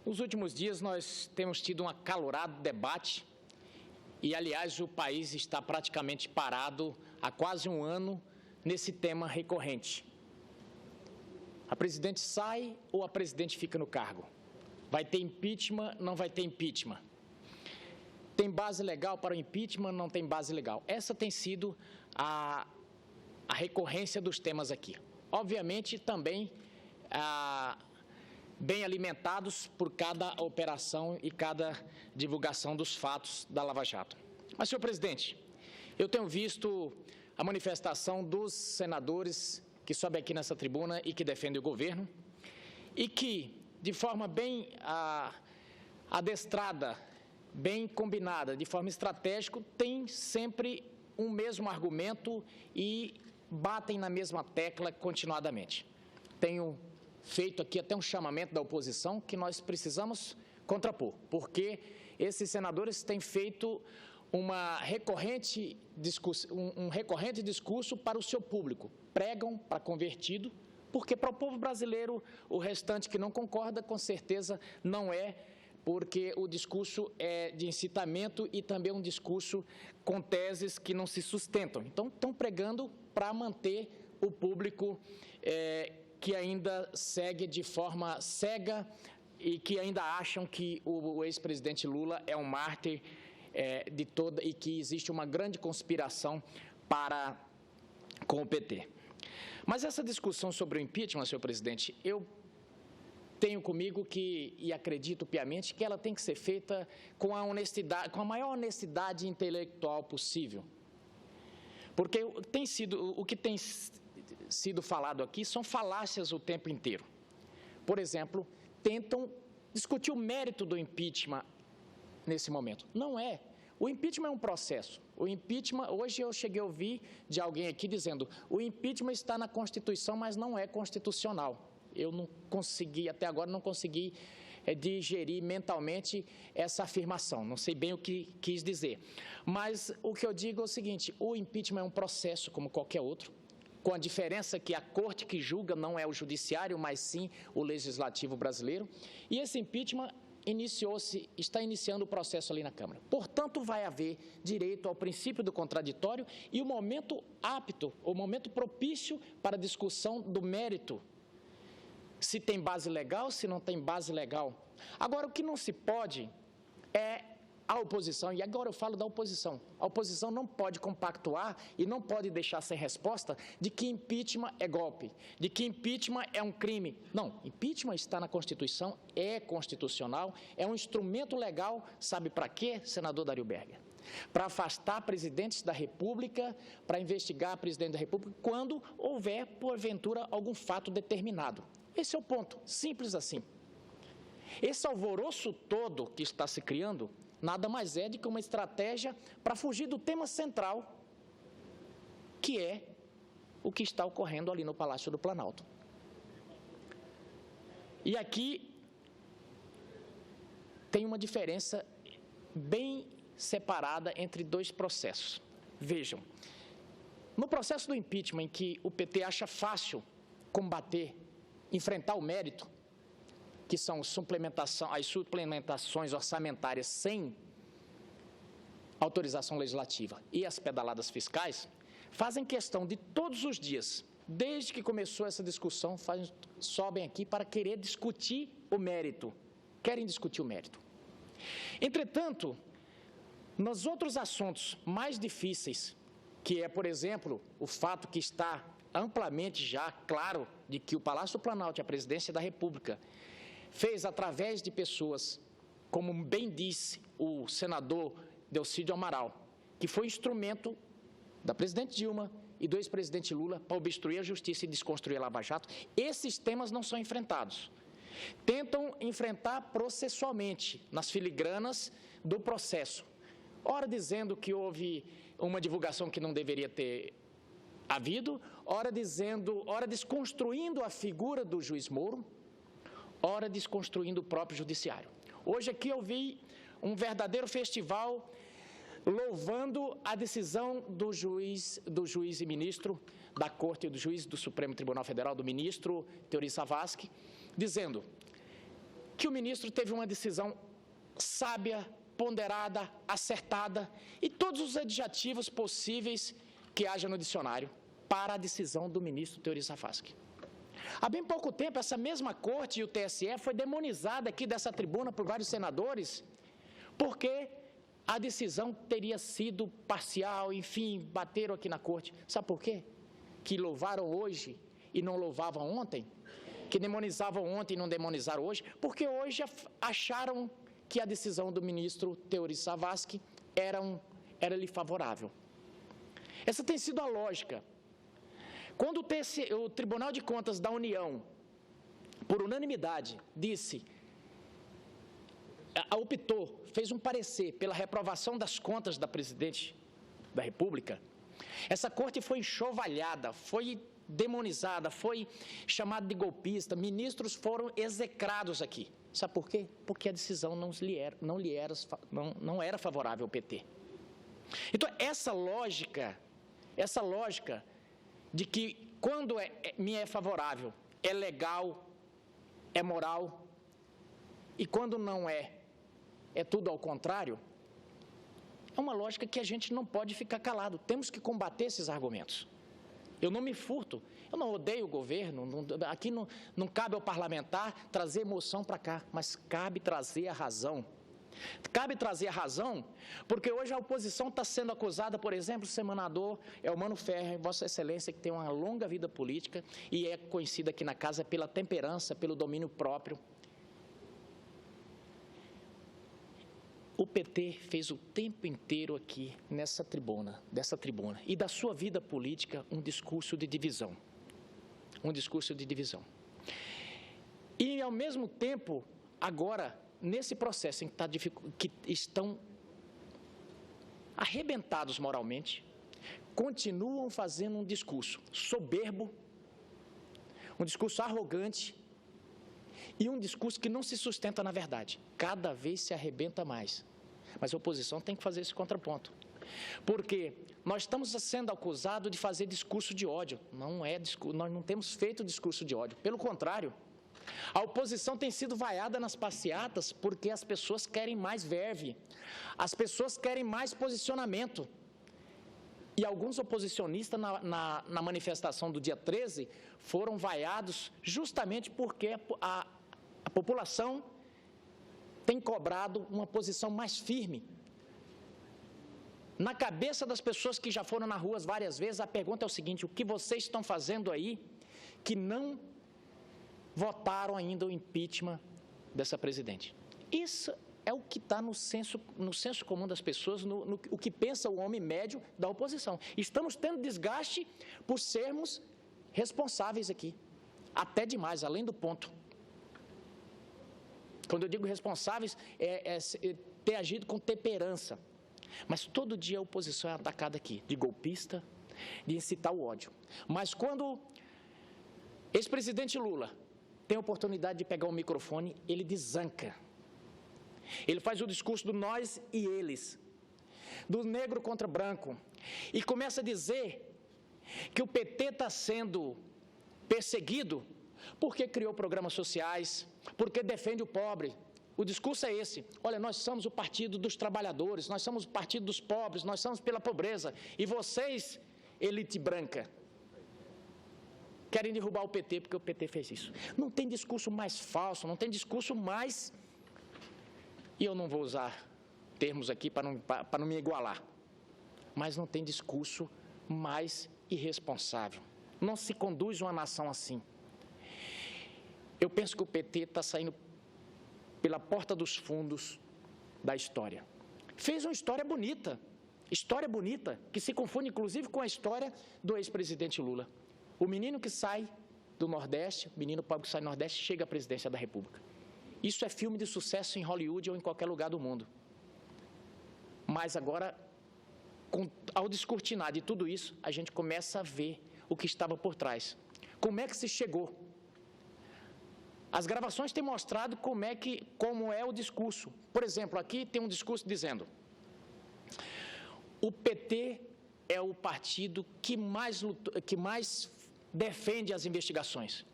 Nos últimos dias, nós temos tido um acalorado debate e, aliás, o país está praticamente parado há quase um ano nesse tema recorrente. A presidente sai ou a presidente fica no cargo? Vai ter impeachment, não vai ter impeachment? Tem base legal para o impeachment, não tem base legal? Essa tem sido a recorrência dos temas aqui. Obviamente, também bem alimentados por cada operação e cada divulgação dos fatos da Lava Jato. Mas, senhor presidente, eu tenho visto a manifestação dos senadores que sobem aqui nessa tribuna e que defendem o governo e que, de forma bem adestrada, bem combinada, de forma estratégica, tem sempre um mesmo argumento e batem na mesma tecla continuadamente. Tenho feito aqui até um chamamento da oposição que nós precisamos contrapor, porque esses senadores têm feito um recorrente discurso para o seu público. Pregam para convertido, porque para o povo brasileiro, o restante que não concorda, com certeza não é, porque o discurso é de incitamento e também um discurso com teses que não se sustentam. Então, estão pregando para manter o público que ainda segue de forma cega e que ainda acham que o ex-presidente Lula é um mártir e que existe uma grande conspiração com o PT. Mas essa discussão sobre o impeachment, senhor presidente, eu tenho comigo e acredito piamente que ela tem que ser feita com a maior honestidade intelectual possível. Porque o que tem sido falado aqui são falácias o tempo inteiro. Por exemplo, tentam discutir o mérito do impeachment nesse momento. Não é. O impeachment é um processo. O impeachment, hoje eu cheguei a ouvir de alguém aqui dizendo, o impeachment está na Constituição, mas não é constitucional. Eu não consegui, até agora, não consegui digerir mentalmente essa afirmação. Não sei bem o que quis dizer. Mas o que eu digo é o seguinte, o impeachment é um processo como qualquer outro, com a diferença que a corte que julga não é o judiciário, mas sim o legislativo brasileiro. E esse impeachment está iniciando o processo ali na Câmara. Portanto, vai haver direito ao princípio do contraditório e o momento apto, o momento propício para a discussão do mérito, se tem base legal, se não tem base legal. Agora, o que não se pode é a oposição, e agora eu falo da oposição. A oposição não pode compactuar e não pode deixar sem resposta de que impeachment é golpe, de que impeachment é um crime. Não, impeachment está na Constituição, é constitucional, é um instrumento legal, sabe para quê, senador Dario Berger? Para afastar presidentes da República, para investigar presidente da República, quando houver, porventura, algum fato determinado. Esse é o ponto, simples assim. Esse alvoroço todo que está se criando, nada mais é do que uma estratégia para fugir do tema central, que é o que está ocorrendo ali no Palácio do Planalto. E aqui tem uma diferença bem separada entre dois processos. Vejam, no processo do impeachment, em que o PT acha fácil combater, enfrentar o mérito, que são as suplementações orçamentárias sem autorização legislativa e as pedaladas fiscais, fazem questão de todos os dias, desde que começou essa discussão, sobem aqui para querer discutir o mérito, querem discutir o mérito. Entretanto, nos outros assuntos mais difíceis, que é, por exemplo, o fato que está amplamente já claro de que o Palácio do Planalto e a Presidência da República fez através de pessoas, como bem disse o senador Delcídio Amaral, que foi instrumento da presidente Dilma e do ex-presidente Lula para obstruir a justiça e desconstruir a Lava Jato, esses temas não são enfrentados. Tentam enfrentar processualmente, nas filigranas do processo. Ora dizendo que houve uma divulgação que não deveria ter havido, ora desconstruindo a figura do juiz Moro, ora desconstruindo o próprio judiciário. Hoje aqui eu vi um verdadeiro festival louvando a decisão do juiz e ministro da Corte, do juiz do Supremo Tribunal Federal, do ministro Teori Savasky, dizendo que o ministro teve uma decisão sábia, ponderada, acertada e todos os adjetivos possíveis que haja no dicionário para a decisão do ministro Teori Zavascki. Há bem pouco tempo, essa mesma corte e o TSE foi demonizada aqui dessa tribuna por vários senadores, porque a decisão teria sido parcial, enfim, bateram aqui na corte. Sabe por quê? Que louvaram hoje e não louvavam ontem? Que demonizavam ontem e não demonizaram hoje? Porque hoje acharam que a decisão do ministro Teori Zavascki era-lhe favorável. Essa tem sido a lógica. Quando o Tribunal de Contas da União, por unanimidade, optou, fez um parecer pela reprovação das contas da presidente da República, essa corte foi enxovalhada, foi demonizada, foi chamada de golpista, ministros foram execrados aqui. Sabe por quê? Porque a decisão não era favorável ao PT. Então, essa lógica de que quando me é favorável, é legal, é moral, e quando não é tudo ao contrário, é uma lógica que a gente não pode ficar calado. Temos que combater esses argumentos. Eu não me furto, eu não odeio o governo, aqui não cabe ao parlamentar trazer emoção para cá, mas cabe trazer a razão. Cabe trazer a razão, porque hoje a oposição está sendo acusada, por exemplo, o senador Elmano Ferrer, Vossa Excelência, que tem uma longa vida política e é conhecida aqui na casa pela temperança, pelo domínio próprio. O PT fez o tempo inteiro aqui dessa tribuna, e da sua vida política, um discurso de divisão. E, ao mesmo tempo, agora, nesse processo em que estão arrebentados moralmente, continuam fazendo um discurso soberbo, um discurso arrogante e um discurso que não se sustenta na verdade. Cada vez se arrebenta mais. Mas a oposição tem que fazer esse contraponto. Porque nós estamos sendo acusados de fazer discurso de ódio. Nós não temos feito discurso de ódio. Pelo contrário, a oposição tem sido vaiada nas passeatas porque as pessoas querem mais verve, as pessoas querem mais posicionamento. E alguns oposicionistas na manifestação do dia 13 foram vaiados justamente porque a população tem cobrado uma posição mais firme. Na cabeça das pessoas que já foram nas ruas várias vezes, a pergunta é o seguinte: o que vocês estão fazendo aí que não votaram ainda o impeachment dessa presidente? Isso é o que está no senso comum das pessoas, o que pensa o homem médio da oposição. Estamos tendo desgaste por sermos responsáveis aqui, até demais, além do ponto. Quando eu digo responsáveis, é ter agido com temperança. Mas todo dia a oposição é atacada aqui, de golpista, de incitar o ódio. Mas quando ex-presidente Lula tem a oportunidade de pegar o microfone, ele desanca. Ele faz o discurso do nós e eles, do negro contra branco, e começa a dizer que o PT está sendo perseguido porque criou programas sociais, porque defende o pobre. O discurso é esse: olha, nós somos o partido dos trabalhadores, nós somos o partido dos pobres, nós somos pela pobreza, e vocês, elite branca, querem derrubar o PT porque o PT fez isso. Não tem discurso mais falso, não tem discurso mais... E eu não vou usar termos aqui para não me igualar, mas não tem discurso mais irresponsável. Não se conduz uma nação assim. Eu penso que o PT está saindo pela porta dos fundos da história. Fez uma história bonita, que se confunde inclusive com a história do ex-presidente Lula. O menino que sai do Nordeste, o menino pobre que sai do Nordeste, chega à presidência da República. Isso é filme de sucesso em Hollywood ou em qualquer lugar do mundo. Mas agora, ao descortinar de tudo isso, a gente começa a ver o que estava por trás. Como é que se chegou? As gravações têm mostrado como é o discurso. Por exemplo, aqui tem um discurso dizendo: o PT é o partido que mais defende as investigações.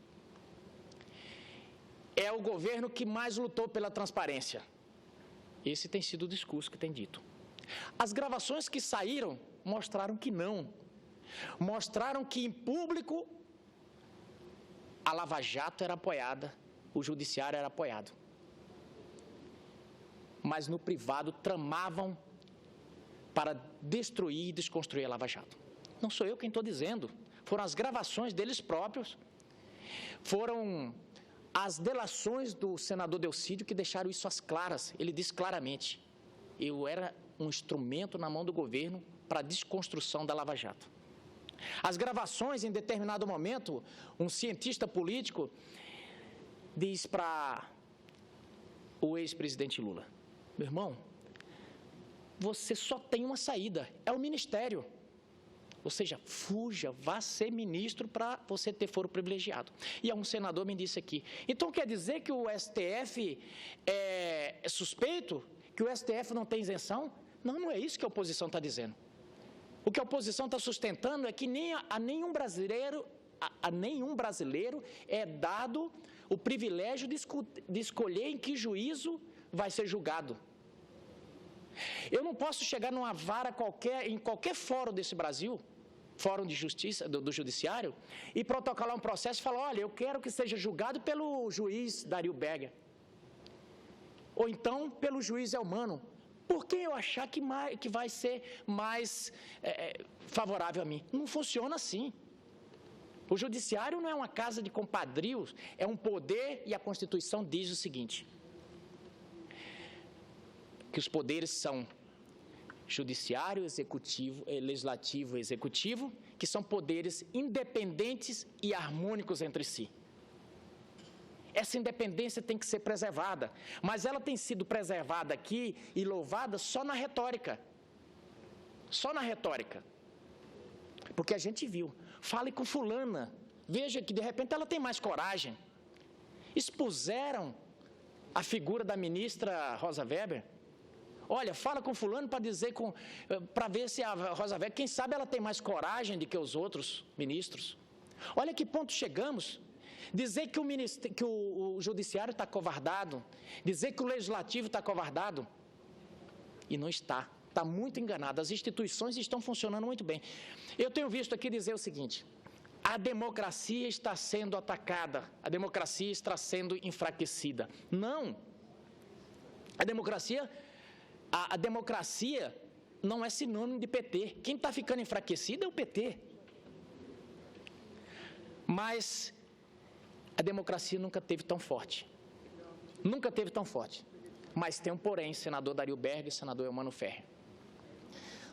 é o governo que mais lutou pela transparência. Esse tem sido o discurso que tem dito. As gravações que saíram mostraram que não. Mostraram que em público a Lava Jato era apoiada, o judiciário era apoiado. Mas no privado tramavam para destruir e desconstruir a Lava Jato. Não sou eu quem estou dizendo, foram as gravações deles próprios, foram as delações do senador Delcídio que deixaram isso às claras. Ele disse claramente, eu era um instrumento na mão do governo para a desconstrução da Lava Jato. As gravações, em determinado momento, um cientista político diz para o ex-presidente Lula, meu irmão, você só tem uma saída, é o ministério. Ou seja, fuja, vá ser ministro para você ter foro privilegiado. E um senador me disse aqui, então quer dizer que o STF é suspeito? Que o STF não tem isenção? Não, não é isso que a oposição está dizendo. O que a oposição está sustentando é que a nenhum brasileiro é dado o privilégio de escolher em que juízo vai ser julgado. Eu não posso chegar numa vara qualquer, em qualquer fórum desse Brasil, fórum de justiça, do judiciário, e protocolar um processo e falar, olha, eu quero que seja julgado pelo juiz Dario Berger. Ou então pelo juiz Elmano. Por que eu achar que vai ser mais favorável a mim? Não funciona assim. O judiciário não é uma casa de compadrios, é um poder e a Constituição diz o seguinte, que os poderes são judiciário, executivo, legislativo e executivo, que são poderes independentes e harmônicos entre si. Essa independência tem que ser preservada, mas ela tem sido preservada aqui e louvada só na retórica. Só na retórica. Porque a gente viu, fale com fulana, veja que de repente ela tem mais coragem. Expuseram a figura da ministra Rosa Weber. Olha, fala com fulano para ver se a Rosa Weber, quem sabe ela tem mais coragem do que os outros ministros. Olha que ponto chegamos. Dizer que o judiciário está covardado, dizer que o legislativo está covardado, e não está. Está muito enganado. As instituições estão funcionando muito bem. Eu tenho visto aqui dizer o seguinte, a democracia está sendo atacada, a democracia está sendo enfraquecida. Não. A democracia não é sinônimo de PT. Quem está ficando enfraquecido é o PT. Mas a democracia nunca teve tão forte. Nunca teve tão forte. Mas tem um porém, senador Dario Berger e senador Eumano Ferrer.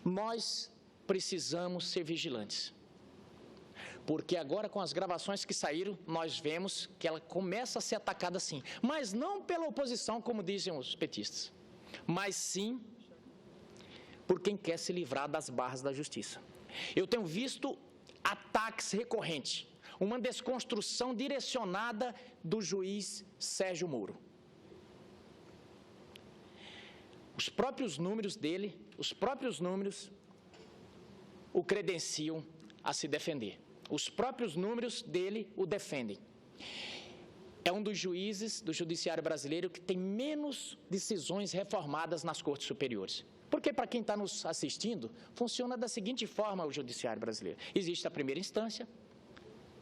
Nós precisamos ser vigilantes. Porque agora, com as gravações que saíram, nós vemos que ela começa a ser atacada sim. Mas não pela oposição, como dizem os petistas. Mas sim por quem quer se livrar das barras da justiça. Eu tenho visto ataques recorrentes, uma desconstrução direcionada do juiz Sérgio Moro. Os próprios números dele, o credenciam a se defender. Os próprios números dele o defendem. É um dos juízes do judiciário brasileiro que tem menos decisões reformadas nas cortes superiores. Porque, para quem está nos assistindo, funciona da seguinte forma o judiciário brasileiro. Existe a primeira instância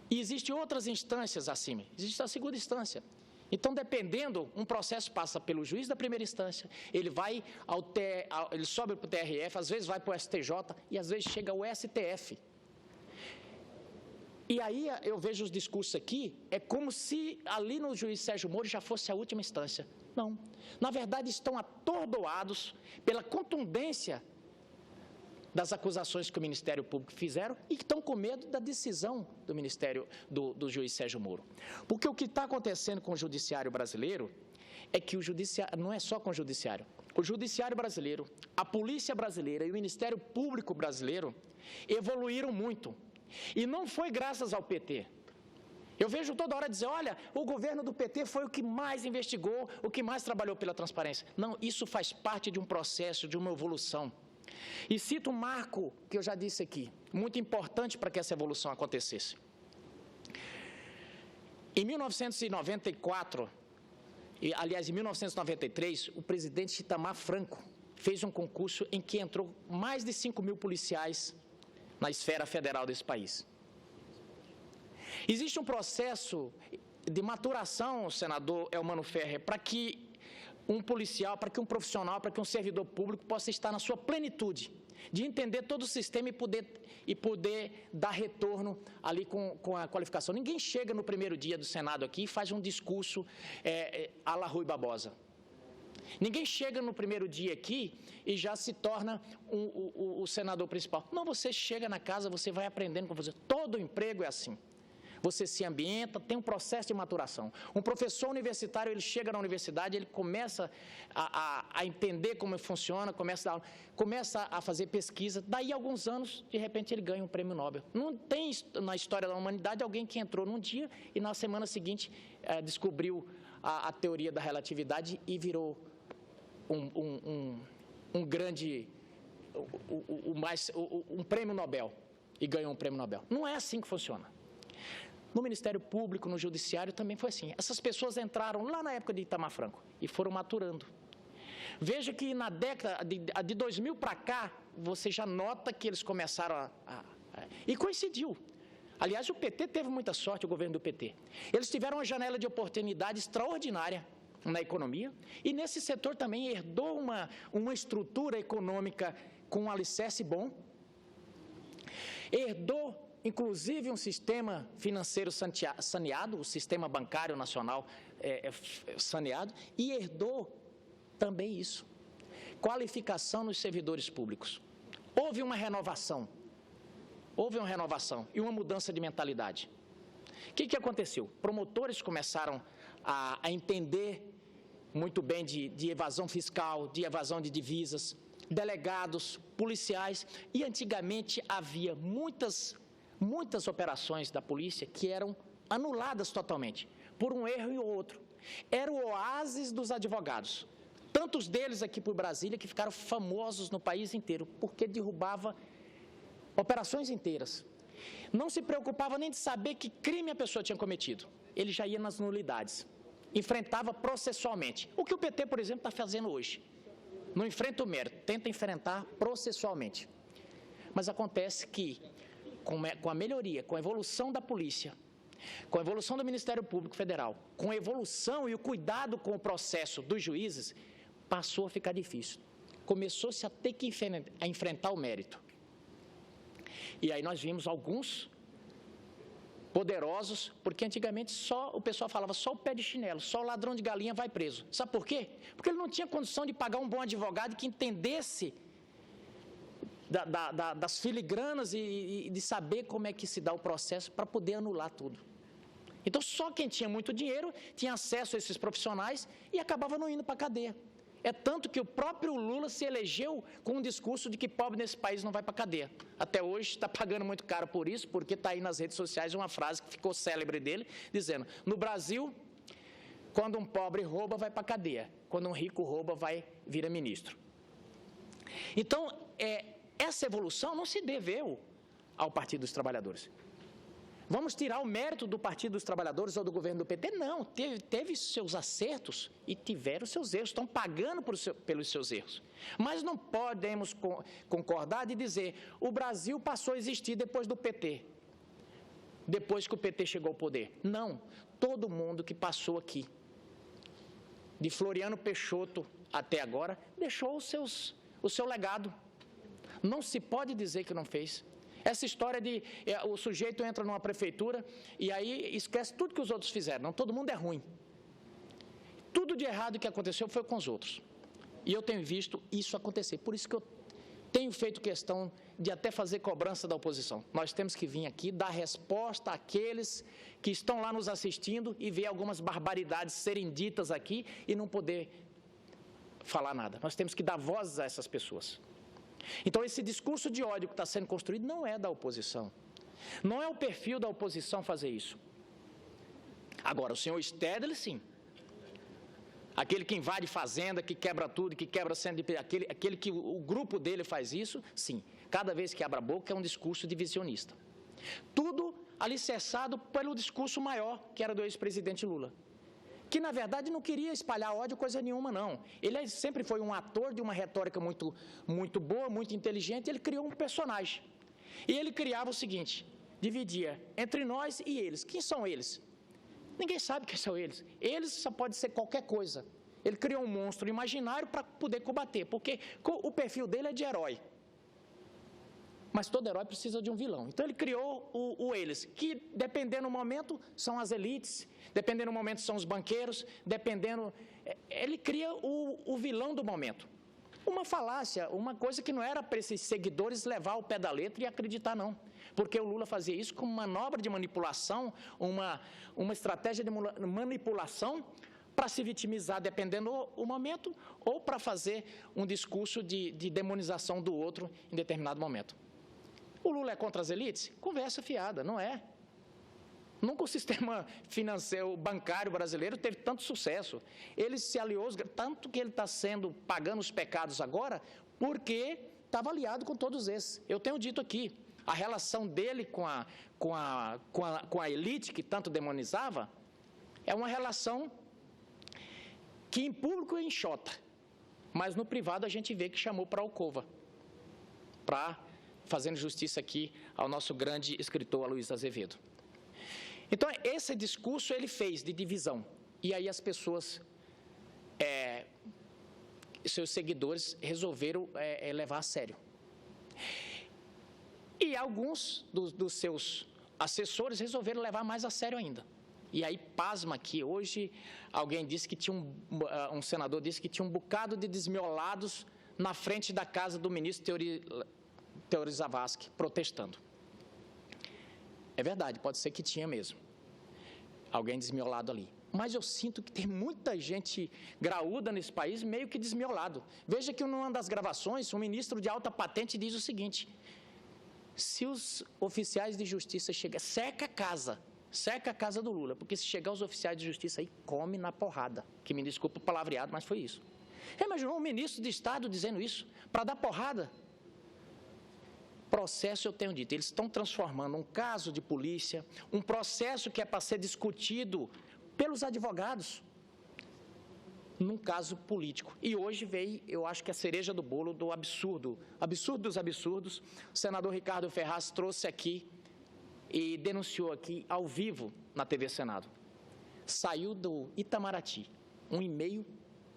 e existem outras instâncias acima. Existe a segunda instância. Então, dependendo, um processo passa pelo juiz da primeira instância, ele sobe para o TRF, às vezes vai para o STJ e às vezes chega ao STF. E aí eu vejo os discursos aqui, é como se ali no juiz Sérgio Moro já fosse a última instância. Não. Na verdade, estão atordoados pela contundência das acusações que o Ministério Público fizeram e que estão com medo da decisão do Ministério do juiz Sérgio Moro. Porque o que está acontecendo com o judiciário brasileiro é que o judiciário, não é só com o judiciário brasileiro, a polícia brasileira e o Ministério Público brasileiro evoluíram muito. E não foi graças ao PT. Eu vejo toda hora dizer, olha, o governo do PT foi o que mais investigou, o que mais trabalhou pela transparência. Não, isso faz parte de um processo, de uma evolução. E cito um marco que eu já disse aqui, muito importante para que essa evolução acontecesse. Em 1994, aliás, em 1993, o presidente Itamar Franco fez um concurso em que entrou mais de 5.000 policiais na esfera federal desse país. Existe um processo de maturação, senador Elmano Ferrer, para que um policial, para que um profissional, para que um servidor público possa estar na sua plenitude, de entender todo o sistema e poder dar retorno ali com a qualificação. Ninguém chega no primeiro dia do Senado aqui e faz um discurso à la Rui Barbosa. Ninguém chega no primeiro dia aqui e já se torna o senador principal. Não, você chega na casa, você vai aprendendo com você. Todo emprego é assim. Você se ambienta, tem um processo de maturação. Um professor universitário, ele chega na universidade, ele começa a entender como funciona, começa a dar aula, começa a fazer pesquisa, daí a alguns anos, de repente, ele ganha um prêmio Nobel. Não tem na história da humanidade alguém que entrou num dia e na semana seguinte descobriu a teoria da relatividade e virou um grande, um prêmio Nobel e ganhou um prêmio Nobel. Não é assim que funciona. No Ministério Público, no Judiciário, também foi assim. Essas pessoas entraram lá na época de Itamar Franco e foram maturando. Veja que na década de 2000 para cá, você já nota que eles começaram e coincidiu. Aliás, o PT teve muita sorte, o governo do PT. Eles tiveram uma janela de oportunidade extraordinária na economia e nesse setor também herdou uma estrutura econômica com um alicerce bom. Herdou inclusive um sistema financeiro saneado, o sistema bancário nacional saneado, e herdou também isso, qualificação nos servidores públicos. Houve uma renovação e uma mudança de mentalidade. O que aconteceu? Promotores começaram a entender muito bem de evasão fiscal, de evasão de divisas, delegados, policiais, e antigamente havia muitas operações da polícia que eram anuladas totalmente, por um erro e outro. Era o oásis dos advogados. Tantos deles aqui por Brasília que ficaram famosos no país inteiro, porque derrubava operações inteiras. Não se preocupava nem de saber que crime a pessoa tinha cometido. Ele já ia nas nulidades. Enfrentava processualmente. O que o PT, por exemplo, está fazendo hoje. Não enfrenta o mérito, tenta enfrentar processualmente. Mas acontece que com a melhoria, com a evolução da polícia, com a evolução do Ministério Público Federal, com a evolução e o cuidado com o processo dos juízes, passou a ficar difícil. Começou-se a ter que enfrentar o mérito. E aí nós vimos alguns poderosos, porque antigamente o pessoal falava só o pé de chinelo, só o ladrão de galinha vai preso. Sabe por quê? Porque ele não tinha condição de pagar um bom advogado que entendesse das filigranas e de saber como é que se dá o processo para poder anular tudo. Então, só quem tinha muito dinheiro tinha acesso a esses profissionais e acabava não indo para a cadeia. É tanto que o próprio Lula se elegeu com um discurso de que pobre nesse país não vai para a cadeia. Até hoje está pagando muito caro por isso, porque está aí nas redes sociais uma frase que ficou célebre dele, dizendo: no Brasil, quando um pobre rouba, vai para a cadeia. Quando um rico rouba, vira ministro. Então, essa evolução não se deveu ao Partido dos Trabalhadores. Vamos tirar o mérito do Partido dos Trabalhadores ou do governo do PT? Não, teve seus acertos e tiveram seus erros, estão pagando pelos seus erros. Mas não podemos concordar de dizer o Brasil passou a existir depois do PT, depois que o PT chegou ao poder. Não, todo mundo que passou aqui, de Floriano Peixoto até agora, deixou o seu legado. Não se pode dizer que não fez. Essa história de o sujeito entra numa prefeitura e aí esquece tudo que os outros fizeram. Não, todo mundo é ruim. Tudo de errado que aconteceu foi com os outros. E eu tenho visto isso acontecer. Por isso que eu tenho feito questão de até fazer cobrança da oposição. Nós temos que vir aqui dar resposta àqueles que estão lá nos assistindo e ver algumas barbaridades serem ditas aqui e não poder falar nada. Nós temos que dar voz a essas pessoas. Então, esse discurso de ódio que está sendo construído não é da oposição. Não é o perfil da oposição fazer isso. Agora, o senhor Stedley, sim. Aquele que invade fazenda, que quebra tudo, que quebra aquele que o grupo dele faz isso, sim. Cada vez que abre a boca é um discurso divisionista. Tudo alicerçado pelo discurso maior, que era do ex-presidente Lula, que na verdade não queria espalhar ódio coisa nenhuma, não. Ele sempre foi um ator de uma retórica muito boa, muito inteligente, ele criou um personagem. E ele criava o seguinte, dividia entre nós e eles. Quem são eles? Ninguém sabe quem são eles. Eles só pode ser qualquer coisa. Ele criou um monstro imaginário para poder combater, porque o perfil dele é de herói. Mas todo herói precisa de um vilão. Então ele criou o eles, que dependendo do momento são as elites, dependendo do momento são os banqueiros, dependendo... Ele cria o vilão do momento. Uma falácia, uma coisa que não era para esses seguidores levar o pé da letra e acreditar, não. Porque o Lula fazia isso como manobra de manipulação, uma estratégia de manipulação para se vitimizar, dependendo do momento, ou para fazer um discurso de demonização do outro em determinado momento. O Lula é contra as elites? Conversa fiada, não é. Nunca o sistema financeiro, bancário brasileiro teve tanto sucesso. Ele se aliou, tanto que ele está pagando os pecados agora, porque estava aliado com todos esses. Eu tenho dito aqui, a relação dele com a elite que tanto demonizava, é uma relação que em público é enxota, mas no privado a gente vê que chamou para a alcova, para fazendo justiça aqui ao nosso grande escritor Aloysio Azevedo. Então, esse discurso ele fez de divisão, e aí as pessoas, seus seguidores, resolveram levar a sério. E alguns dos seus assessores resolveram levar mais a sério ainda. E aí, pasma que hoje, alguém disse que tinha um senador disse que tinha um bocado de desmiolados na frente da casa do ministro Teori Zavascki, protestando. É verdade, pode ser que tinha mesmo. Alguém desmiolado ali. Mas eu sinto que tem muita gente graúda nesse país meio que desmiolado. Veja que numa das gravações, um ministro de alta patente diz o seguinte: se os oficiais de justiça chegarem, cerca a casa do Lula, porque se chegar os oficiais de justiça aí, come na porrada. Que me desculpa o palavreado, mas foi isso. Imaginou um ministro de Estado dizendo isso, para dar porrada? Processo, eu tenho dito, eles estão transformando um caso de polícia, um processo que é para ser discutido pelos advogados, num caso político. E hoje veio, eu acho que a cereja do bolo do absurdo dos absurdos. O senador Ricardo Ferraz trouxe aqui e denunciou aqui ao vivo na TV Senado. Saiu do Itamaraty um e-mail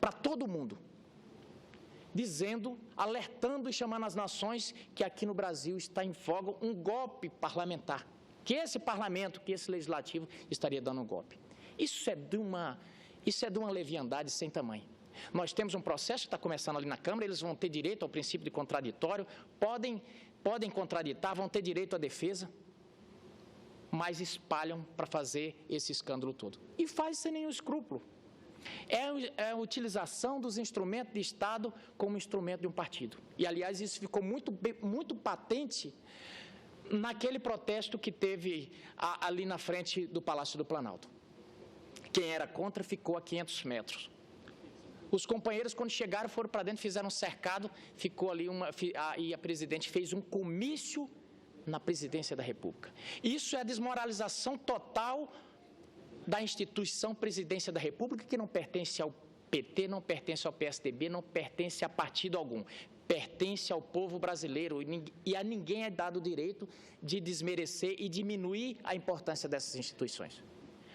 para todo mundo, dizendo, alertando e chamando as nações que aqui no Brasil está em voga um golpe parlamentar, que esse parlamento, que esse legislativo estaria dando um golpe. Isso é de uma leviandade sem tamanho. Nós temos um processo que está começando ali na Câmara, eles vão ter direito ao princípio de contraditório, podem contraditar, vão ter direito à defesa, mas espalham para fazer esse escândalo todo. E faz sem nenhum escrúpulo. É a utilização dos instrumentos de Estado como instrumento de um partido. E, aliás, isso ficou muito patente naquele protesto que teve ali na frente do Palácio do Planalto. Quem era contra ficou a 500 metros. Os companheiros, quando chegaram, foram para dentro, fizeram um cercado, ficou ali e a presidente fez um comício na presidência da República. Isso é a desmoralização total da instituição Presidência da República, que não pertence ao PT, não pertence ao PSDB, não pertence a partido algum, pertence ao povo brasileiro, e a ninguém é dado o direito de desmerecer e diminuir a importância dessas instituições.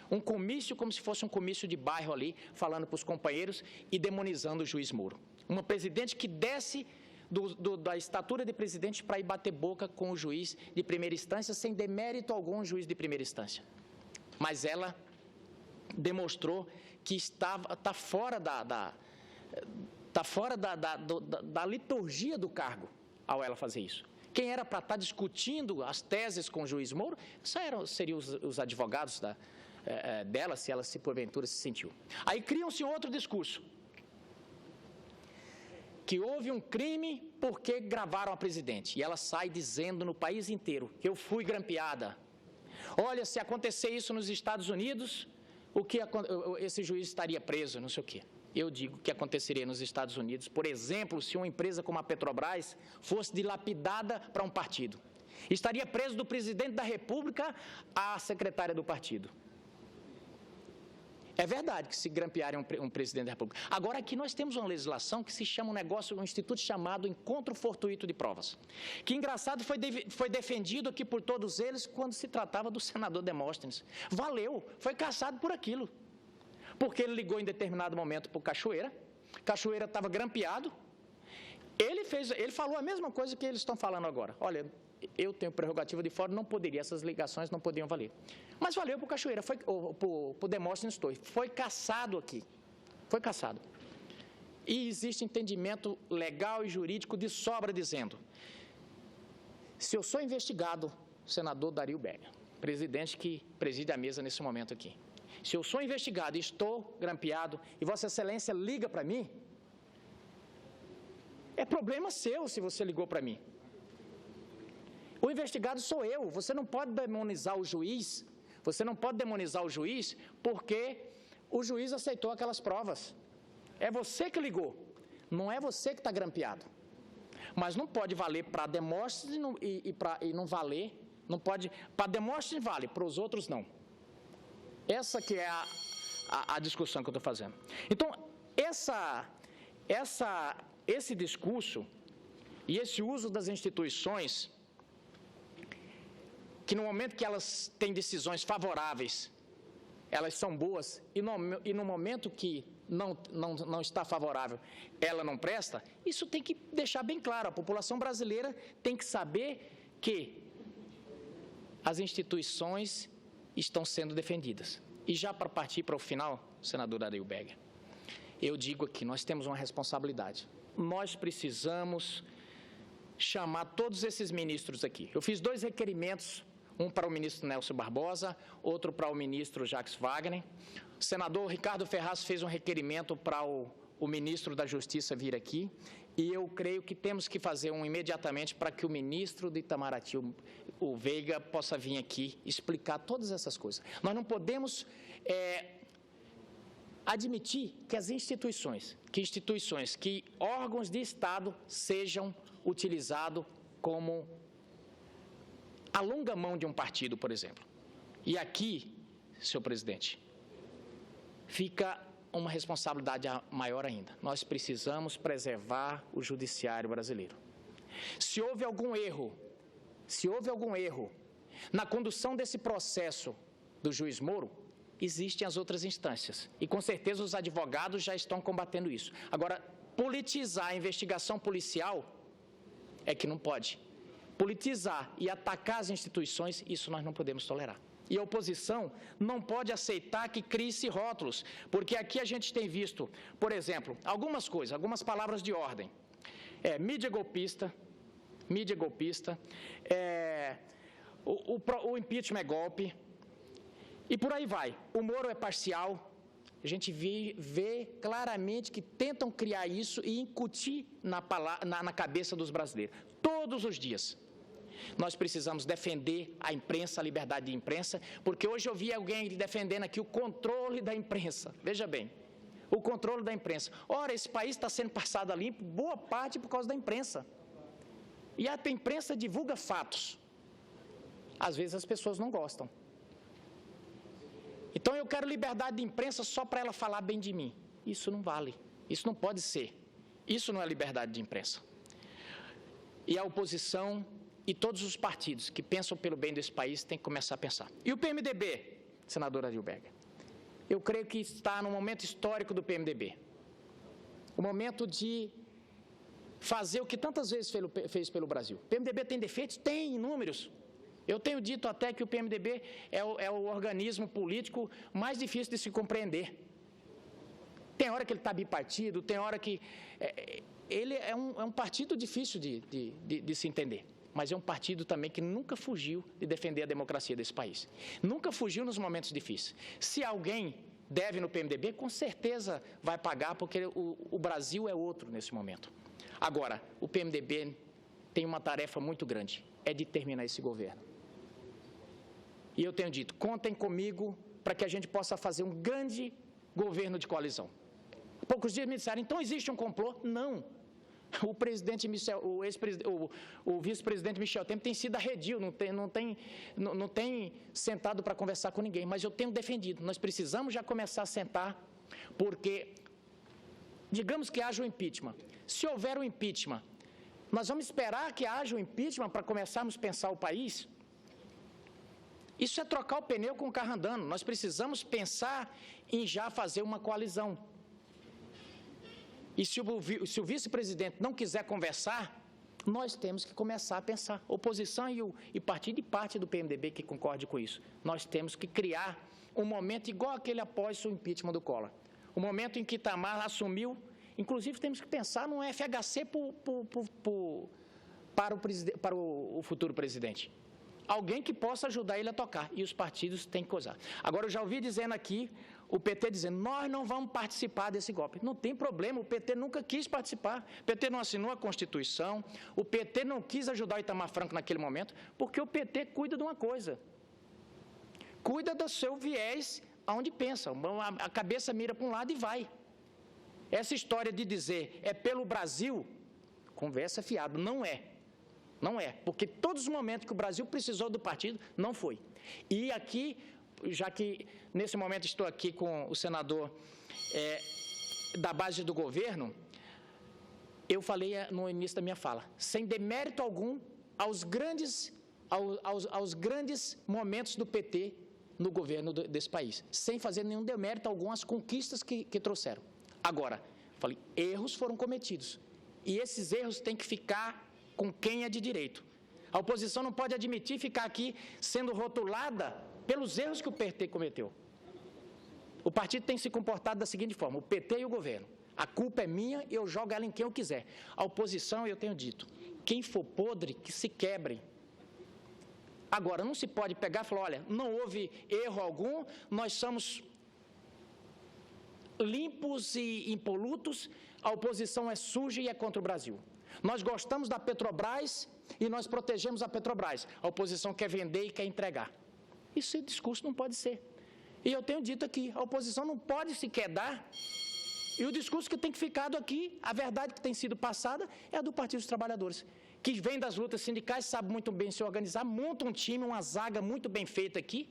Um comício como se fosse um comício de bairro ali, falando para os companheiros e demonizando o juiz Moro. Uma presidente que desce da estatura de presidente para ir bater boca com o juiz de primeira instância, sem demérito algum o juiz de primeira instância. Mas ela demonstrou que está fora da liturgia do cargo ao ela fazer isso. Quem era para estar discutindo as teses com o juiz Moro, seriam os advogados dela, se ela porventura se sentiu. Aí criam-se outro discurso, que houve um crime porque gravaram a presidente. E ela sai dizendo no país inteiro que eu fui grampeada. Olha, se acontecer isso nos Estados Unidos, esse juiz estaria preso, não sei o quê. Eu digo que aconteceria nos Estados Unidos, por exemplo, se uma empresa como a Petrobras fosse dilapidada para um partido. Estaria preso do presidente da República à secretária do partido. É verdade que se grampearem um presidente da República. Agora, aqui nós temos uma legislação que se chama um instituto chamado encontro fortuito de provas. Que, engraçado, foi defendido aqui por todos eles quando se tratava do senador Demóstenes. Valeu, foi cassado por aquilo. Porque ele ligou em determinado momento para o Cachoeira estava grampeado, ele falou a mesma coisa que eles estão falando agora. Olha, eu tenho prerrogativa de fora, não poderia, essas ligações não podiam valer. Mas valeu para o Cachoeira, para o Demóstenes Torres, foi cassado aqui, foi cassado. E existe entendimento legal e jurídico de sobra dizendo, se eu sou investigado, senador Dario Berga, presidente que preside a mesa nesse momento aqui, se eu sou investigado e estou grampeado e Vossa Excelência liga para mim, é problema seu se você ligou para mim. O investigado sou eu, você não pode demonizar o juiz, porque o juiz aceitou aquelas provas. É você que ligou, não é você que está grampeado. Mas não pode valer para Demóstenes e não valer, não pode, para Demóstenes vale, para os outros não. Essa que é a discussão que eu estou fazendo. Então, esse discurso e esse uso das instituições, que no momento que elas têm decisões favoráveis, elas são boas, e no momento que não está favorável, ela não presta, isso tem que deixar bem claro. A população brasileira tem que saber que as instituições estão sendo defendidas. E já para partir para o final, senador Dario Berga, eu digo aqui, nós temos uma responsabilidade. Nós precisamos chamar todos esses ministros aqui. Eu fiz 2 requerimentos, um para o ministro Nelson Barbosa, outro para o ministro Jacques Wagner. O senador Ricardo Ferraz fez um requerimento para o ministro da Justiça vir aqui, e eu creio que temos que fazer um imediatamente para que o ministro de Itamaraty, o Veiga, possa vir aqui explicar todas essas coisas. Nós não podemos admitir que as instituições, que órgãos de Estado sejam utilizados como a longa mão de um partido, por exemplo. E aqui, senhor presidente, fica uma responsabilidade maior ainda. Nós precisamos preservar o judiciário brasileiro. Se houve algum erro na condução desse processo do juiz Moro, existem as outras instâncias. E com certeza os advogados já estão combatendo isso. Agora, politizar a investigação policial é que não pode. Politizar e atacar as instituições, isso nós não podemos tolerar. E a oposição não pode aceitar que crie-se rótulos, porque aqui a gente tem visto, por exemplo, algumas coisas, algumas palavras de ordem. Mídia golpista, o impeachment é golpe, e por aí vai. O Moro é parcial. A gente vê claramente que tentam criar isso e incutir na cabeça dos brasileiros, todos os dias. Nós precisamos defender a imprensa, a liberdade de imprensa, porque hoje eu vi alguém defendendo aqui o controle da imprensa. Veja bem, o controle da imprensa. Ora, esse país está sendo passado a limpo, boa parte por causa da imprensa. E a imprensa divulga fatos. Às vezes as pessoas não gostam. Então eu quero liberdade de imprensa só para ela falar bem de mim. Isso não vale, isso não pode ser. Isso não é liberdade de imprensa. E a oposição e todos os partidos que pensam pelo bem desse país têm que começar a pensar. E o PMDB, senador Dario Berga? Eu creio que está no momento histórico do PMDB. O momento de fazer o que tantas vezes fez pelo Brasil. O PMDB tem defeitos? Tem, inúmeros. Eu tenho dito até que o PMDB é o organismo político mais difícil de se compreender. Tem hora que ele está bipartido, tem hora que... ele é um partido difícil de se entender, mas é um partido também que nunca fugiu de defender a democracia desse país. Nunca fugiu nos momentos difíceis. Se alguém deve no PMDB, com certeza vai pagar, porque o Brasil é outro nesse momento. Agora, o PMDB tem uma tarefa muito grande, é de terminar esse governo. E eu tenho dito, contem comigo para que a gente possa fazer um grande governo de coalizão. Poucos dias me disseram, então existe um complô? Não. O presidente Michel, o vice-presidente Michel Temer tem sido arredio, não tem sentado para conversar com ninguém, mas eu tenho defendido. Nós precisamos já começar a sentar, porque, digamos que haja o impeachment. Se houver o impeachment, nós vamos esperar que haja o impeachment para começarmos a pensar o país? Isso é trocar o pneu com o carro andando. Nós precisamos pensar em já fazer uma coalizão. E se o vice-presidente não quiser conversar, nós temos que começar a pensar. Oposição e partido e parte do PMDB que concorde com isso. Nós temos que criar um momento igual aquele após o impeachment do Collor. O momento em que Itamar assumiu, inclusive temos que pensar num FHC para o futuro presidente. Alguém que possa ajudar ele a tocar, e os partidos têm que coisar. Agora, eu já ouvi dizendo aqui, o PT dizendo, nós não vamos participar desse golpe. Não tem problema, o PT nunca quis participar, o PT não assinou a Constituição, o PT não quis ajudar o Itamar Franco naquele momento, porque o PT cuida de uma coisa, cuida do seu viés aonde pensa, a cabeça mira para um lado e vai. Essa história de dizer, é pelo Brasil, conversa fiada, não é. Não é, porque todos os momentos que o Brasil precisou do partido, não foi. E aqui, já que nesse momento estou aqui com o senador da base do governo, eu falei no início da minha fala, sem demérito algum aos grandes momentos do PT no governo desse país, sem fazer nenhum demérito algum às conquistas que trouxeram. Agora, falei, erros foram cometidos, e esses erros têm que ficar com quem é de direito. A oposição não pode admitir ficar aqui sendo rotulada pelos erros que o PT cometeu. O partido tem se comportado da seguinte forma, o PT e o governo. A culpa é minha e eu jogo ela em quem eu quiser. A oposição, eu tenho dito, quem for podre, que se quebre. Agora, não se pode pegar e falar, olha, não houve erro algum, nós somos limpos e impolutos, a oposição é suja e é contra o Brasil. Nós gostamos da Petrobras e nós protegemos a Petrobras. A oposição quer vender e quer entregar. Esse discurso não pode ser. E eu tenho dito aqui, a oposição não pode sequer dar. E o discurso que tem que ficar aqui, a verdade que tem sido passada, é a do Partido dos Trabalhadores, que vem das lutas sindicais, sabe muito bem se organizar, monta um time, uma zaga muito bem feita aqui,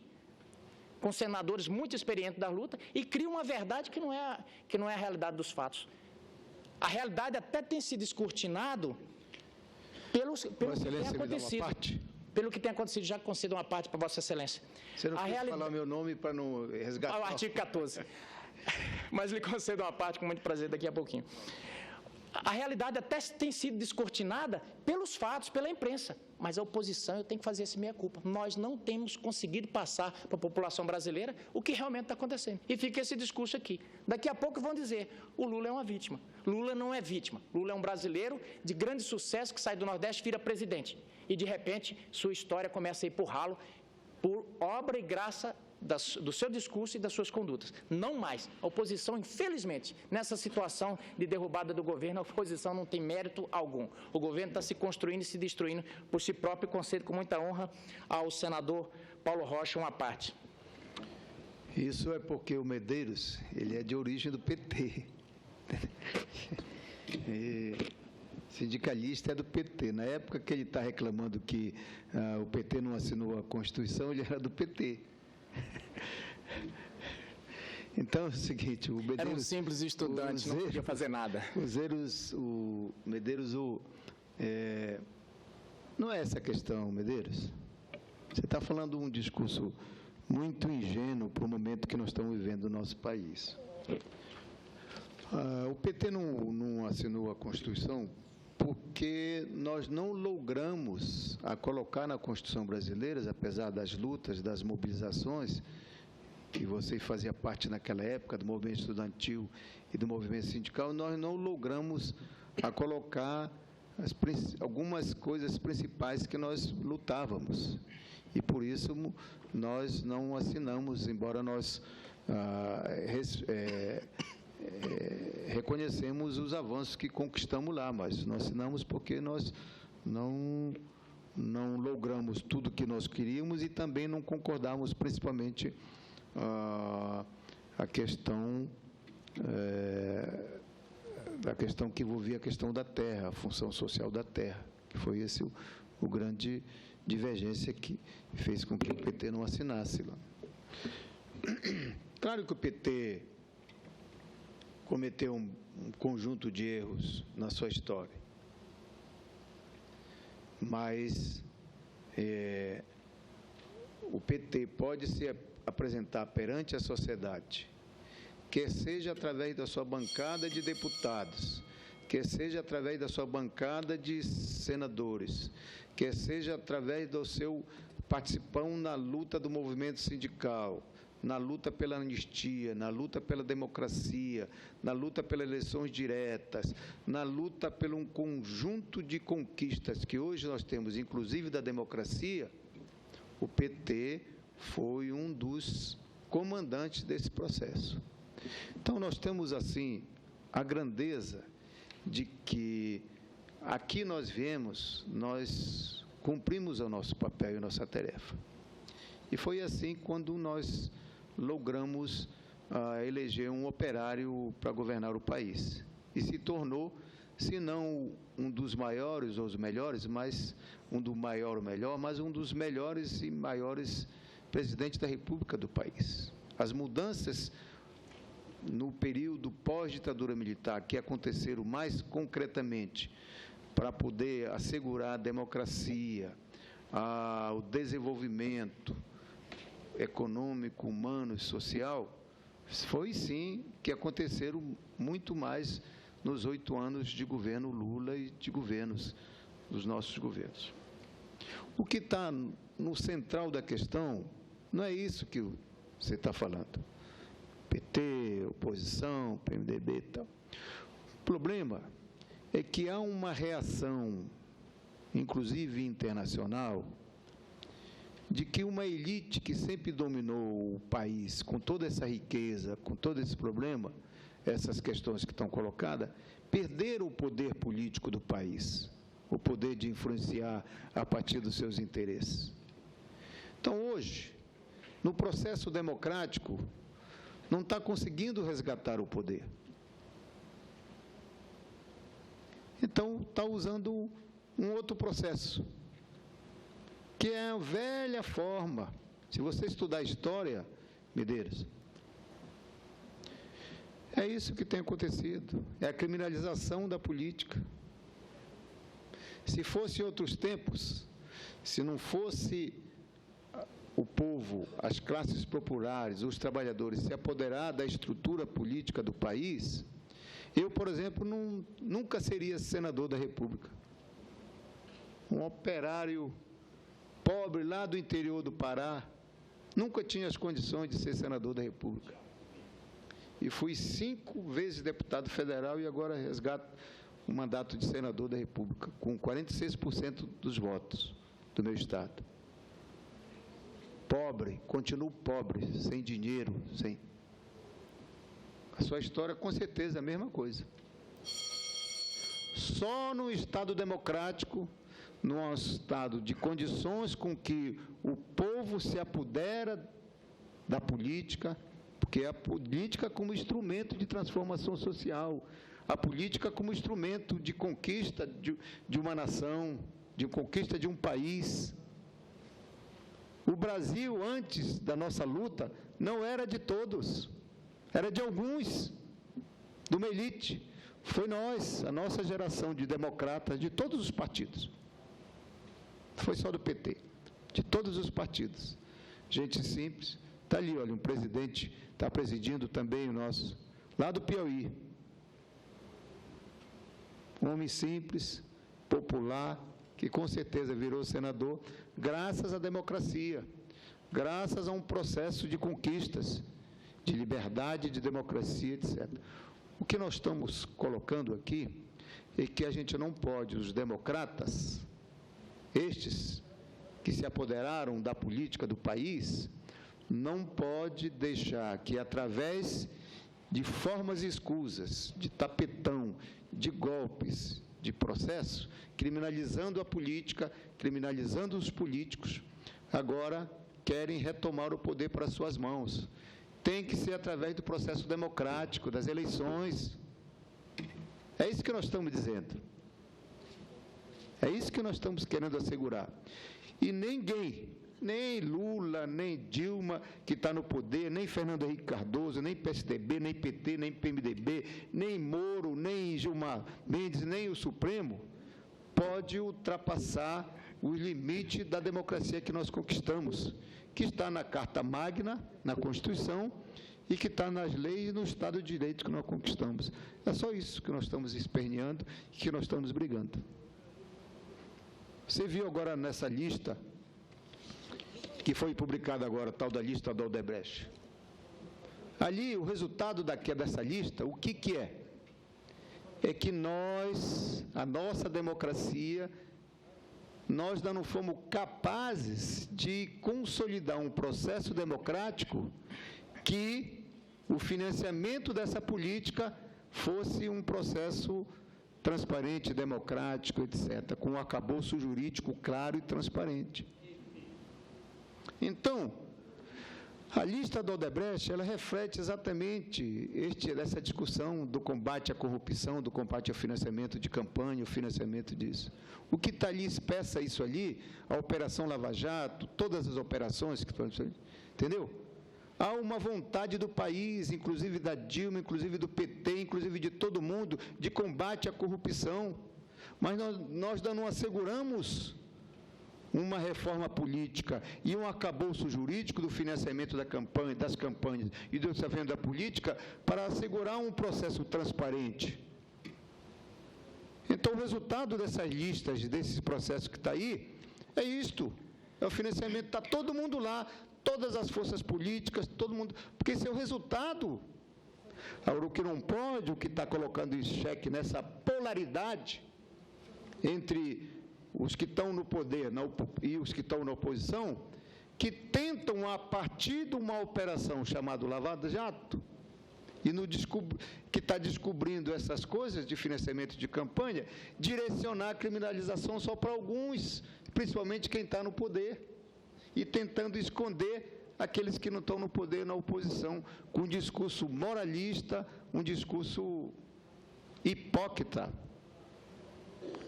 com senadores muito experientes da luta, e cria uma verdade que não é a realidade dos fatos. A realidade até tem se descortinado pelo que tem acontecido. Pelo que tem acontecido, já concedo uma parte para Vossa Excelência. Você não quer falar meu nome para não resgatar? O artigo 14. Mas lhe concedo uma parte com muito prazer daqui a pouquinho. A realidade até tem sido descortinada pelos fatos, pela imprensa, mas a oposição, eu tenho que fazer essa meia-culpa. Nós não temos conseguido passar para a população brasileira o que realmente está acontecendo. E fica esse discurso aqui. Daqui a pouco vão dizer, o Lula é uma vítima. Lula não é vítima. Lula é um brasileiro de grande sucesso que sai do Nordeste e vira presidente. E, de repente, sua história começa a ir por ralo, por obra e graça do seu discurso e das suas condutas. Não mais. A oposição, infelizmente, nessa situação de derrubada do governo, a oposição não tem mérito algum. O governo está se construindo e se destruindo por si próprio, e concedo com muita honra ao senador Paulo Rocha uma parte. Isso é porque o Medeiros, ele é de origem do PT. Sindicalista é do PT. Na época que ele está reclamando que o PT não assinou a Constituição, ele era do PT. Então é o seguinte, o Medeiros... Era um simples estudante, não podia fazer nada. O Medeiros, não é essa a questão, Medeiros. Você está falando um discurso muito ingênuo para o momento que nós estamos vivendo no nosso país. O PT não assinou a Constituição porque nós não logramos colocar na Constituição brasileira, apesar das lutas, das mobilizações, que você fazia parte naquela época do movimento estudantil e do movimento sindical, nós não logramos colocar algumas coisas principais que nós lutávamos. E por isso nós não assinamos, embora nós reconhecemos os avanços que conquistamos lá, mas nós assinamos porque nós não logramos tudo o que nós queríamos e também não concordamos, principalmente, a questão da questão que envolvia a questão da terra, a função social da terra, que foi esse o grande divergência que fez com que o PT não assinasse lá. Claro que o PT cometeu um conjunto de erros na sua história, mas o PT pode se apresentar perante a sociedade, quer seja através da sua bancada de deputados, quer seja através da sua bancada de senadores, quer seja através do seu participão na luta do movimento sindical, na luta pela anistia, na luta pela democracia, na luta pelas eleições diretas, na luta por um conjunto de conquistas que hoje nós temos, inclusive da democracia, o PT foi um dos comandantes desse processo. Então, nós temos, assim, a grandeza de que aqui nós viemos, nós cumprimos o nosso papel e a nossa tarefa. E foi assim quando nós logramos eleger um operário para governar o país. E se tornou, se não um dos maiores ou os melhores, mas um do maior ou melhor, mas um dos melhores e maiores presidentes da República do país. As mudanças no período pós-ditadura militar, que aconteceram mais concretamente para poder assegurar a democracia, o desenvolvimento econômico, humano e social, foi sim que aconteceram muito mais nos 8 anos de governo Lula e de governos, dos nossos governos. O que está no central da questão não é isso que você está falando. PT, oposição, PMDB e tal. O problema é que há uma reação, inclusive internacional, de que uma elite que sempre dominou o país com toda essa riqueza, com todo esse problema, essas questões que estão colocadas, perderam o poder político do país, o poder de influenciar a partir dos seus interesses. Então, hoje, no processo democrático, não está conseguindo resgatar o poder. Então, está usando um outro processo, que é a velha forma. Se você estudar a história, Medeiros, é isso que tem acontecido, é a criminalização da política. Se fosse outros tempos, se não fosse o povo, as classes populares, os trabalhadores se apoderar da estrutura política do país, eu, por exemplo, nunca seria senador da República. Um operário pobre lá do interior do Pará, nunca tinha as condições de ser senador da República. E fui 5 vezes deputado federal e agora resgato o mandato de senador da República, com 46% dos votos do meu estado. Pobre, continuo pobre, sem dinheiro, sem... A sua história, com certeza, é a mesma coisa. Só no Estado democrático, num estado de condições com que o povo se apodera da política, porque a política como instrumento de transformação social, a política como instrumento de conquista de uma nação, de conquista de um país. O Brasil, antes da nossa luta, não era de todos, era de alguns, de uma elite. Foi nós, a nossa geração de democratas, de todos os partidos. Não foi só do PT, de todos os partidos. Gente simples. Está ali, olha, um presidente está presidindo também o nosso, lá do Piauí. Um homem simples, popular, que com certeza virou senador, graças à democracia, graças a um processo de conquistas, de liberdade, de democracia, etc. O que nós estamos colocando aqui é que a gente não pode, os democratas, estes que se apoderaram da política do país, não pode deixar que, através de formas escusas, de tapetão, de golpes, de processo, criminalizando a política, criminalizando os políticos, agora querem retomar o poder para suas mãos. Tem que ser através do processo democrático, das eleições. É isso que nós estamos dizendo. É isso que nós estamos querendo assegurar. E ninguém, nem Lula, nem Dilma, que está no poder, nem Fernando Henrique Cardoso, nem PSDB, nem PT, nem PMDB, nem Moro, nem Gilmar Mendes, nem o Supremo, pode ultrapassar os limites da democracia que nós conquistamos, que está na Carta Magna, na Constituição, e que está nas leis e no Estado de Direito que nós conquistamos. É só isso que nós estamos esperneando e que nós estamos brigando. Você viu agora nessa lista, que foi publicada agora, tal da lista da Odebrecht. Ali, o resultado dessa lista, o que é? É que nós, a nossa democracia, nós ainda não fomos capazes de consolidar um processo democrático que o financiamento dessa política fosse um processo transparente, democrático, etc., com um arcabouço jurídico claro e transparente. Então, a lista da Odebrecht, ela reflete exatamente essa discussão do combate à corrupção, do combate ao financiamento de campanha, o financiamento disso. O que está ali, expressa isso ali, a Operação Lava Jato, todas as operações que estão ali, entendeu? Há uma vontade do país, inclusive da Dilma, inclusive do PT, inclusive de todo mundo, de combate à corrupção. Mas nós não asseguramos uma reforma política e um arcabouço jurídico do financiamento das campanhas e do financiamento da política para assegurar um processo transparente. Então, o resultado dessas listas, desses processos que está aí, é isto. É o financiamento, está todo mundo lá, todas as forças políticas, todo mundo, porque esse é o resultado. Agora, o que não pode, o que está colocando em xeque nessa polaridade entre os que estão no poder e os que estão na oposição, que tentam, a partir de uma operação chamada Lava Jato, e que está descobrindo essas coisas de financiamento de campanha, direcionar a criminalização só para alguns, principalmente quem está no poder, e tentando esconder aqueles que não estão no poder, na oposição, com um discurso moralista, um discurso hipócrita,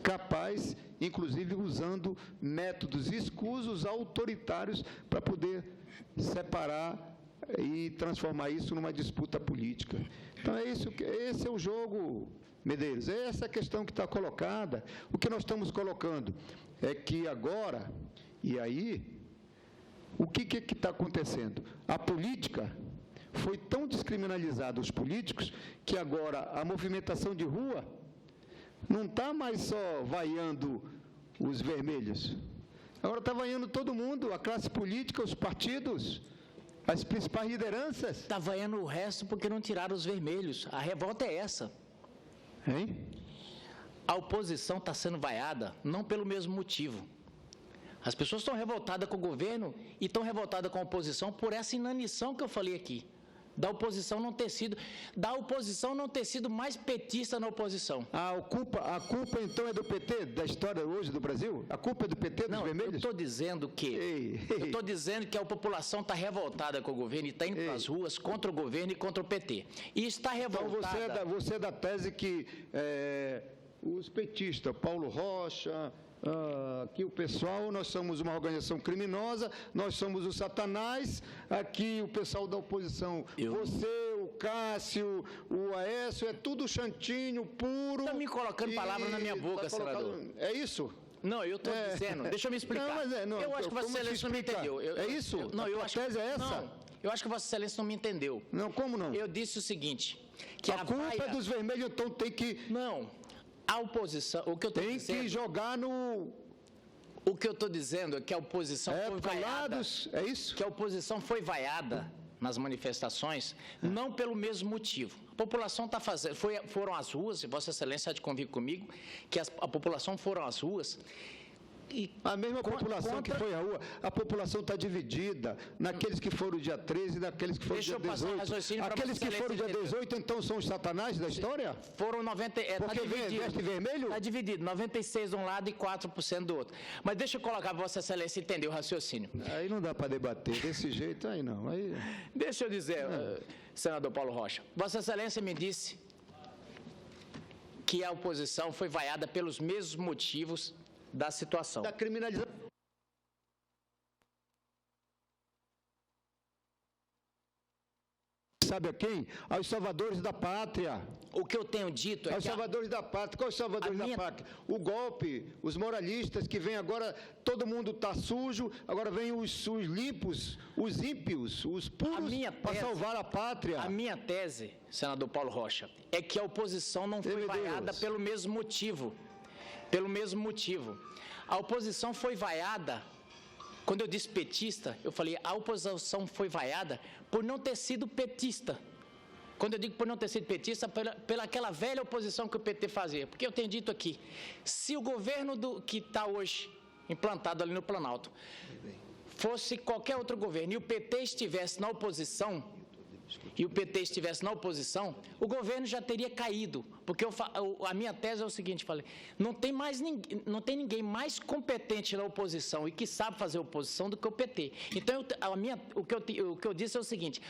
capaz, inclusive, usando métodos escusos, autoritários, para poder separar e transformar isso numa disputa política. Então, esse é o jogo, Medeiros, essa é a questão que está colocada. O que nós estamos colocando é que agora, e aí, o que está acontecendo? A política foi tão descriminalizada, os políticos, que agora a movimentação de rua não está mais só vaiando os vermelhos. Agora está vaiando todo mundo, a classe política, os partidos, as principais lideranças. Está vaiando o resto porque não tiraram os vermelhos. A revolta é essa. Hein? A oposição está sendo vaiada não pelo mesmo motivo. As pessoas estão revoltadas com o governo e estão revoltadas com a oposição por essa inanição que eu falei aqui. Da oposição não ter sido mais petista na oposição. A culpa então é do PT, da história hoje do Brasil? A culpa é do PT, dos vermelhos? Eu estou dizendo que a população está revoltada com o governo e está indo para as ruas contra o governo e contra o PT. E está revoltada... Então você é da tese que os petistas, Paulo Rocha... aqui o pessoal, nós somos uma organização criminosa, nós somos o Satanás, aqui o pessoal da oposição, você, o Cássio, o Aécio, é tudo chantinho, puro. Está me colocando palavras na minha boca, senador. É isso? Não, eu estou dizendo, deixa eu me explicar. Eu acho que Vossa Excelência não me entendeu. É isso? A tese é essa? Não, eu acho que Vossa Excelência não me entendeu. Não, como não? Eu disse o seguinte, que a culpa é dos vermelhos, então tem que... Não. A oposição, o que eu estou dizendo... Tem que jogar no... O que eu estou dizendo é que a oposição foi vaiada... É isso? Que a oposição foi vaiada nas manifestações, não pelo mesmo motivo. A população está fazendo... Foram às ruas, e Vossa Excelência há de convir comigo, que a população foram às ruas... A mesma população que foi à rua, a população está dividida naqueles que foram dia 13 e naqueles que foram dia 18. Aqueles que foram dia 18, então, são os satanás da história? Foram 90... Porque veste vermelho? Está dividido, 96% de um lado e 4% do outro. Mas deixa eu colocar, Vossa Excelência entender o raciocínio. Aí não dá para debater, desse jeito aí não. Aí... Deixa eu dizer, senador Paulo Rocha, Vossa Excelência me disse que a oposição foi vaiada pelos mesmos motivos da situação. Da criminalização. Sabe a quem? Aos salvadores da pátria. O que eu tenho dito é aos que... salvadores da pátria. Quais salvadores da pátria? O golpe, os moralistas que vêm agora, todo mundo está sujo, agora vem os limpos, os ímpios, os puros para salvar a pátria. A minha tese, senador Paulo Rocha, é que a oposição não foi vaiada pelo mesmo motivo. Pelo mesmo motivo. A oposição foi vaiada, quando eu disse petista, eu falei, a oposição foi vaiada por não ter sido petista. Quando eu digo por não ter sido petista, pela aquela velha oposição que o PT fazia. Porque eu tenho dito aqui, se o governo que está hoje implantado ali no Planalto fosse qualquer outro governo e o PT estivesse na oposição, o governo já teria caído. Porque a minha tese é o seguinte, falei, não tem ninguém mais competente na oposição e que sabe fazer oposição do que o PT. Então, o que eu disse é o seguinte,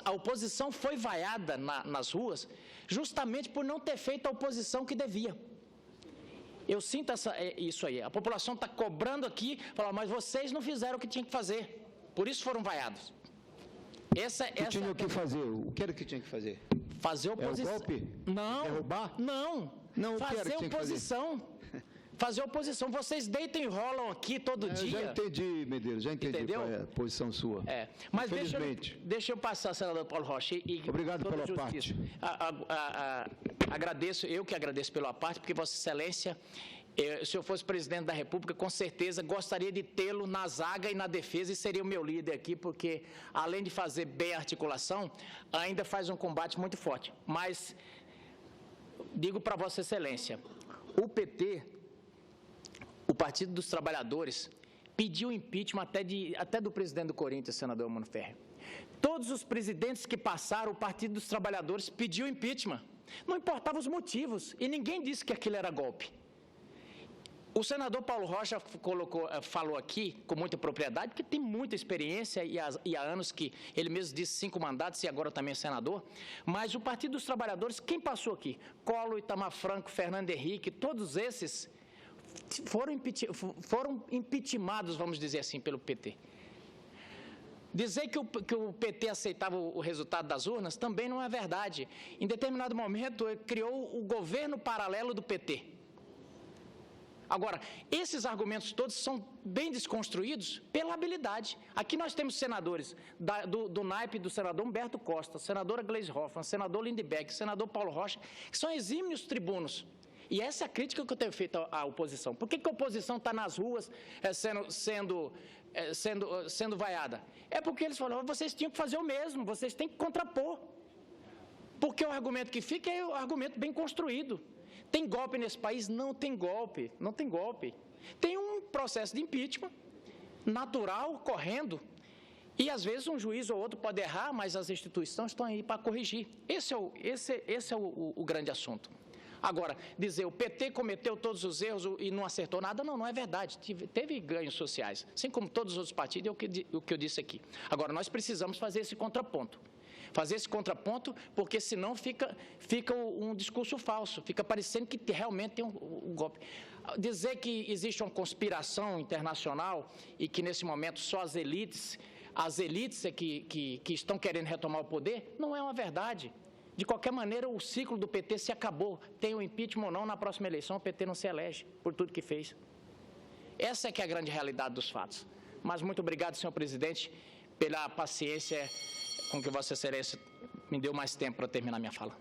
a oposição foi vaiada nas ruas justamente por não ter feito a oposição que devia. Eu sinto isso aí. A população está cobrando aqui, falando, mas vocês não fizeram o que tinham que fazer. Por isso foram vaiados. Tinha que fazer. O que era que tinha que fazer? Fazer oposição. É o golpe? Não. Derrubar? Não. Fazer oposição. Fazer oposição. Vocês deitam e rolam aqui todo dia. Já entendi, Medeiros, já entendi. Entendeu? Qual é a posição sua. Mas deixa eu passar, senador Paulo Rocha. Obrigado pela parte. Eu que agradeço pela parte, porque Vossa Excelência, se eu fosse presidente da República, com certeza gostaria de tê-lo na zaga e na defesa e seria o meu líder aqui, porque além de fazer bem a articulação, ainda faz um combate muito forte. Mas digo para Vossa Excelência, o PT, o Partido dos Trabalhadores, pediu impeachment até do presidente do Corinthians, senador Mano Ferrer. Todos os presidentes que passaram, o Partido dos Trabalhadores pediu impeachment. Não importava os motivos, e ninguém disse que aquilo era golpe. O senador Paulo Rocha falou aqui com muita propriedade, porque tem muita experiência e há anos que ele mesmo disse 5 mandatos e agora também é senador, mas o Partido dos Trabalhadores, quem passou aqui? Collor, Itamar Franco, Fernando Henrique, todos esses foram impeachmentados, vamos dizer assim, pelo PT. Dizer que o PT aceitava o resultado das urnas também não é verdade. Em determinado momento, criou o governo paralelo do PT. Agora, esses argumentos todos são bem desconstruídos pela habilidade. Aqui nós temos senadores do naipe do senador Humberto Costa, senadora Gleisi Hoffmann, senador Lindbergh, senador Paulo Rocha, que são exímios tribunos. E essa é a crítica que eu tenho feito à oposição. Por que a oposição está nas ruas sendo vaiada? É porque eles falaram, vocês tinham que fazer o mesmo, vocês têm que contrapor. Porque o argumento que fica é o argumento bem construído. Tem golpe nesse país? Não tem golpe, não tem golpe. Tem um processo de impeachment natural, correndo, e às vezes um juiz ou outro pode errar, mas as instituições estão aí para corrigir. Esse é o grande assunto. Agora, dizer o PT cometeu todos os erros e não acertou nada, não é verdade. Teve ganhos sociais, assim como todos os outros partidos, é o que eu disse aqui. Agora, nós precisamos fazer esse contraponto. Porque senão fica um discurso falso, fica parecendo que realmente tem um golpe. Dizer que existe uma conspiração internacional e que nesse momento só as elites é que estão querendo retomar o poder, não é uma verdade. De qualquer maneira, o ciclo do PT se acabou. Tem o impeachment ou não, na próxima eleição o PT não se elege por tudo que fez. Essa é que é a grande realidade dos fatos. Mas muito obrigado, senhor presidente, pela paciência com que Vossa Excelência me deu mais tempo para terminar minha fala.